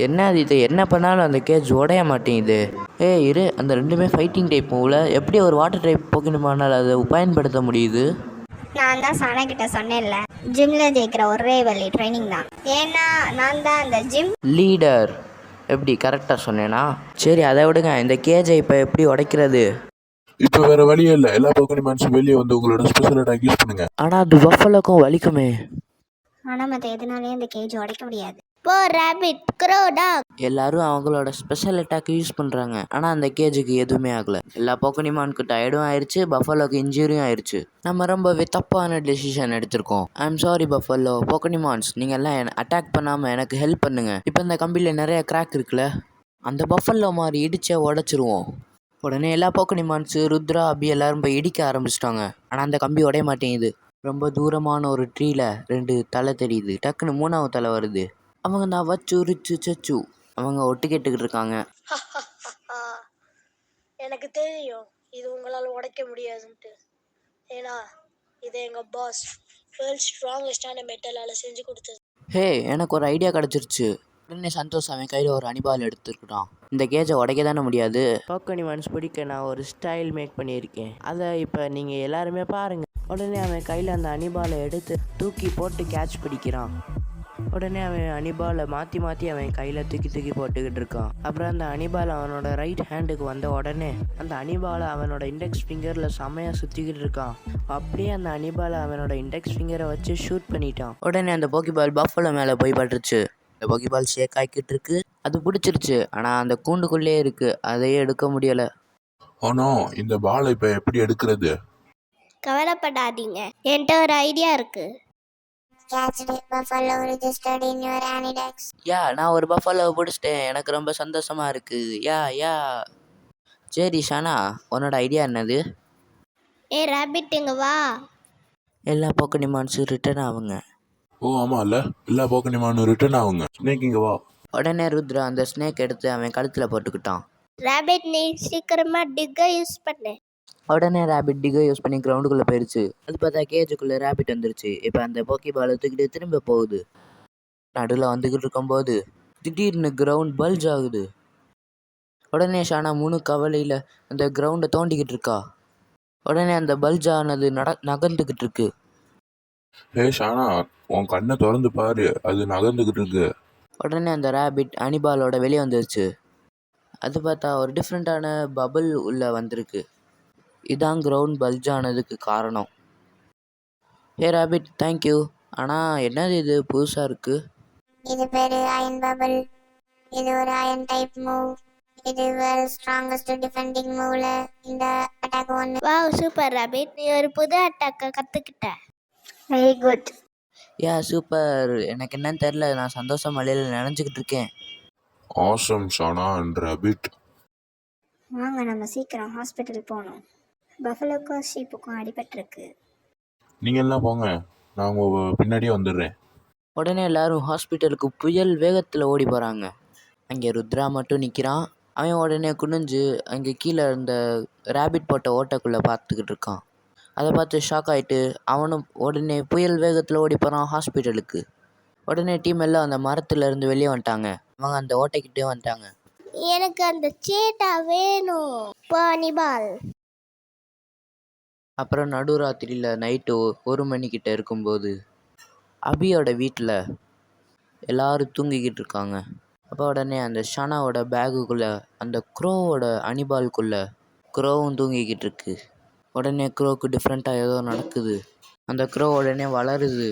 என்ன அது இது என்ன பண்ணாலும் அந்த கேஜ் உடைய மாட்டேங்குது. இரு, அந்த ரெண்டுமே ஃபைட்டிங் டைப் போல. எப்படி ஒரு வாட்டர் டைப் போக்கணுமானால் அதை பயன்படுத்த முடியுது? நான் தான் சானா கிட்ட சொன்னேன்ல, ஜிம்ல ஜெயிக்கிற ஒரே வழி ட்ரைனிங் தான். ஏன்னா நான் தான் அந்த ஜிம் லீடர். எப்படி கரெக்டாக சொன்னேனா? சரி, அதை விடுங்க. இந்த கேஜை இப்போ எப்படி உடைக்கிறது? இப்போ வேற வழியே இல்லை. எல்லா போக்கனிமான்ஸும் வெளியே வந்து உங்களோட ஸ்பெஷல் அட்டாக் யூஸ் பண்ணுங்க. ஆனால் அது பஃபலோக்கும் வலிக்குமே. ஆனா மற்ற எதுனாலையும் அந்த கேஜ் உடைக்க முடியாது. போ ராபிட், க்ரோ, டாக். எல்லாரும் அவங்களோட ஸ்பெஷல் அட்டாக் யூஸ் பண்ணுறாங்க. ஆனால் அந்த கேஜுக்கு எதுவுமே ஆகலை. எல்லா போக்கனிமானுக்கு டயர்டும் ஆயிடுச்சு, பஃபலோக்கு இன்ஜுரியும் ஆயிடுச்சு. நம்ம ரொம்பவே தப்பான டெசிஷன் எடுத்திருக்கோம். I am sorry buffalo. போக்கனிமான்ஸ், நீங்கள் எல்லாம் அட்டாக் பண்ணாமல் எனக்கு ஹெல்ப் பண்ணுங்க. இப்போ இந்த கம்பியில் நிறைய கிராக் இருக்குல்ல, அந்த பஃபலோ மாதிரி இடிச்சே உடச்சிருவோம். உடனே எல்லா போக்கனிமான்ஸு, ருத்ரா, அபி எல்லாரும் போய் இடிக்க ஆரம்பிச்சிட்டாங்க. ஆனால் அந்த கம்பி உடைய மாட்டேங்குது. ரொம்ப தூரமான ஒரு ட்ரீல 2 தலை தெரியுது. டக்குன்னு 3வது தலை வருது. அவங்க நான் வச்சு ரிச்சு சச்சு அவங்க ஒட்டு கேட்டுக்கிட்டு இருக்காங்க. எனக்கு தெரியும் இது உங்களால் உடைக்க முடியாதுன்ட்டு. ஏன்னா இது எங்கள் பாஸ் வேர்ல்ட் ஸ்ட்ராங்கஸ்டான மெட்டலால் செஞ்சு கொடுத்தது. எனக்கு ஒரு ஐடியா கிடச்சிருச்சு. உடனே சந்தோஷ் அவன் கையில் ஒரு அனிபால் எடுத்துருக்குறான். இந்த கேஜை உடைக்க தானே முடியாது. போக்கனிமான்ஸ் பிடிக்க நான் ஒரு ஸ்டைல் மேக் பண்ணியிருக்கேன். அதை இப்போ நீங்கள் எல்லாருமே பாருங்கள். உடனே அவன் கையில் அந்த அனிபாலை எடுத்து தூக்கி போட்டு கேட்ச் பிடிக்கிறான். உடனே அவன் அனிபாலை மாற்றி மாற்றி அவன் கையில் தூக்கி போட்டுக்கிட்டு இருக்கான். அப்புறம் அந்த அனிபால் அவனோட ரைட் ஹேண்டுக்கு வந்த உடனே அந்த அனிபாலை அவனோட இண்டெக்ஸ் ஃபிங்கரில் செம்மையாக சுற்றிக்கிட்டு இருக்கான். அப்படியே அந்த அனிபாலை அவனோட இண்டெக்ஸ் ஃபிங்கரை வச்சு ஷூட் பண்ணிட்டான். உடனே அந்த போக்கிபால் பஃபலோ மேலே போய் பட்டுருச்சு. அந்த போக்கிபால் ஷேக் ஆகிக்கிட்டு இருக்கு. அது பிடிச்சிருச்சு. ஆனால் அந்த கூண்டுக்குள்ளே இருக்கு, அதையே எடுக்க முடியலை. ஆனால் இந்த பாலை இப்போ எப்படி எடுக்கிறது? கவலைப்படாதீங்க, என்கிட்ட ஒரு ஐடியா இருக்கு. நான் ஒரு பஃபலோவை பிடிச்சிட்டேன். எனக்கு ரொம்ப சந்தோஷமா இருக்கு. சரி ஷானா, உன்னோட ஐடியா என்னது? ராபிட் இங்க வா. எல்லா போக்கனிமான்ஸும் ரிட்டர்ன் ஆகுங்க. ஓ ஆமாம்ல, எல்லா போக்கனிமானும் ரிட்டர்ன் ஆகுங்க. ஸ்னேக் இங்கே வா. உடனே ருத்ரா அந்த ஸ்னேக் எடுத்து அவன் கழுத்தில் போட்டுக்கிட்டான். ராபிட், நீ சீக்கிரமா டிக்கை யூஸ் பண்ணு. உடனே ரேபிட் டிகை யூஸ் பண்ணி கிரவுண்டுக்குள்ளே போயிடுச்சு. அது பார்த்தா கேஜுக்குள்ளே ரேபிட் வந்துருச்சு. இப்போ அந்த போக்கிபாலை தூக்கிட்டு திரும்ப போகுது. நடுவில் வந்துக்கிட்டு இருக்கும்போது திடீர்னு கிரவுண்ட் பல்ஜ் ஆகுது. உடனே ஷானா 3 கவலையில் அந்த கிரவுண்டை தோண்டிக்கிட்டு இருக்கா. உடனே அந்த பல்ஜ் ஆனது நகர்ந்துக்கிட்டு இருக்கு. ஷானா, உன் கண்ணை திறந்து பாரு, அது நகர்ந்துக்கிட்டு இருக்கு. உடனே அந்த ரேபிட் அனிபாலோட வெளியே வந்துருச்சு. அது பார்த்தா ஒரு டிஃப்ரெண்ட்டான பபிள் உள்ளே வந்திருக்கு. இதான் கிரவுண்ட் பல்ஜ் ஆனதுக்கு காரணம். Rapid, thank you. ஆனால் என்னது இது புதுசாக இருக்குது? இது பேரு அயன் பபிள். இது ஒரு அயன் டைப் மூவ். இது வேர்ல்ட் ஸ்ட்ராங்கஸ்ட் டிஃபெண்டிங் மூவ்ல இந்த அட்டாக் ஒன்று. வாவ், சூப்பர் ராபிட், நீ ஒரு புது அட்டாக்கை கற்றுக்கிட்ட. Very good. சூப்பர். எனக்கு என்னன்னு தெரில, நான் சந்தோஷம் மலையில் நினைஞ்சுக்கிட்டு இருக்கேன். Awesome Shana and rapid. வாங்க நம்ம சீக்கிரம் ஹாஸ்பிட்டல் போகணும். பஃபலோக்கும் ஷீப்புக்கும் அடிபட்டிருக்கு. நீங்கள் எல்லாம் போங்க, நான் உங்கள் பின்னாடியே வந்துடுறேன். உடனே எல்லாரும் ஹாஸ்பிட்டலுக்கு புயல் வேகத்தில் ஓடி போகிறாங்க. அங்கே ருத்ரா மட்டும் நிற்கிறான். அவன் உடனே குனிஞ்சு அங்கே கீழே இருந்த ரேபிட் போட்ட ஓட்டைக்குள்ளே பார்த்துக்கிட்டு இருக்கான். அதை பார்த்து ஷாக் ஆகிட்டு அவனும் உடனே புயல் வேகத்தில் ஓடி போகிறான் ஹாஸ்பிட்டலுக்கு. உடனே டீம் எல்லாம் அந்த மரத்துலேருந்து வெளியே வந்துட்டாங்க. அவங்க அந்த ஓட்டைக்கிட்டே வந்துட்டாங்க. எனக்கு அந்த சேட்டா வேணும். பானிபால். அப்புறம் நடுராத்திரியில் நைட்டு 1 மணிக்கிட்ட இருக்கும்போது அபியோட வீட்டில் எல்லோரும் தூங்கிக்கிட்டு இருக்காங்க. அப்போ உடனே அந்த ஷானாவோட பேகுக்குள்ளே அந்த க்ரோவோட அனிபால்குள்ளே க்ரோவும் தூங்கிக்கிட்டு இருக்கு. உடனே க்ரோவுக்கு டிஃப்ரெண்ட்டாக ஏதோ நடக்குது. அந்த க்ரோ உடனே வளருது,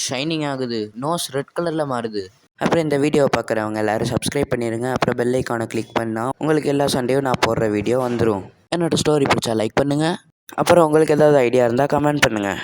ஷைனிங் ஆகுது, நோஸ் ரெட் கலரில் மாறுது. அப்புறம் இந்த வீடியோவை பார்க்குறவங்க எல்லோரும் சப்ஸ்கிரைப் பண்ணிடுங்க. அப்புறம் பெல் ஐக்கானை கிளிக் பண்ணால் உங்களுக்கு எல்லா சண்டேயும் நான் போடுற வீடியோ வந்துடும். என்னோடய ஸ்டோரி பிடிச்சா லைக் பண்ணுங்கள். அப்புறம் உங்களுக்கு ஏதாவது ஐடியா இருந்தால் கமெண்ட் பண்ணுங்கள்.